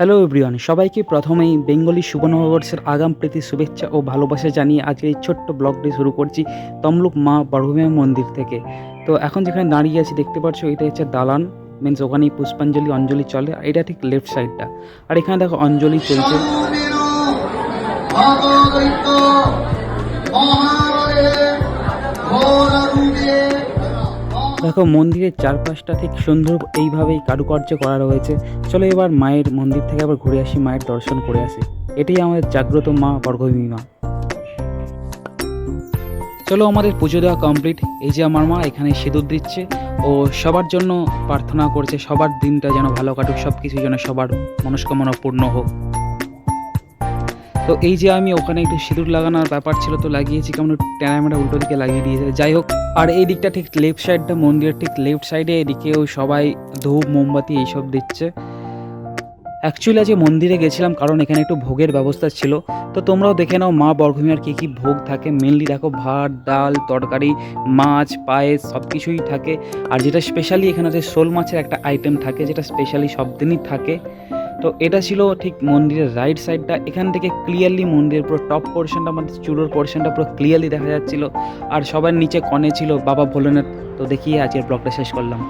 Hello everyone, সবাইকে প্রথমেই Bengali শুভ নববর্ষের আগাম প্রীতি শুভেচ্ছা ও ভালোবাসা জানিয়ে আজকে এই ছোট্ট ব্লগটি শুরু করছি তমলুক মা বরভূমি মন্দির থেকে। তো এখন যেখানে দাঁড়িয়ে আছি দেখতে পাচ্ছ, এটা হচ্ছে দালান, মিনস ওখানেই পুষ্পাঞ্জলি অঞ্জলি চলে। আর এটা ঠিক লেফট সাইডটা, আর এখানে দেখো অঞ্জলি চলছে। দেখো মন্দিরের চারপাশটা ঠিক সুন্দর এইভাবেই কারুকার্য করা রয়েছে। চলো এবার মায়ের মন্দির থেকে আবার ঘুরে আসি, মায়ের দর্শন করে আসি। এটাই আমাদের জাগ্রত মা বরভূমি মা। চলো আমাদের পুজো দেওয়া কমপ্লিট। এই যে আমার মা এখানে সিঁদুর দিচ্ছে ও সবার জন্য প্রার্থনা করছে, সবার দিনটা যেন ভালো কাটুক, সব কিছু যেন সবার মনস্কামনা পূর্ণ হোক। তো এই যে আমি ওখানে একটু সিঁদুর লাগানোর ব্যাপার ছিল, তো লাগিয়েছি, কেমন ট্যানামেটা উল্টো দিকে লাগিয়ে দিয়েছে। যাই হোক, আর এই দিকটা ঠিক লেফট সাইডটা, মন্দিরের ঠিক লেফট সাইডে এদিকেও সবাই ধূপ মোমবাতি এইসব দিচ্ছে। অ্যাকচুয়ালি আজকে মন্দিরে গেছিলাম কারণ এখানে একটু ভোগের ব্যবস্থা ছিল। তো তোমরাও দেখে নাও মা বরভূমির কী কী ভোগ থাকে। মেনলি দেখো ভাত, ডাল, তরকারি, মাছ, পায়েস সব কিছুই থাকে। আর যেটা স্পেশালি এখানে যে শোল মাছের একটা আইটেম থাকে, যেটা স্পেশালি সব দিনই থাকে। তো এটা ছিল ঠিক মন্দিরের রাইট সাইডটা। এখান থেকে ক্লিয়ারলি মন্দিরের পুরো টপ পোর্শনটা, আমাদের চূড়োর পোর্শনটা পুরো ক্লিয়ারলি দেখা যাচ্ছিল। আর সবার নিচে কনে ছিল বাবা ভোলেনাথ। তো দেখিয়ে আজকের ব্লগটা শেষ করলাম।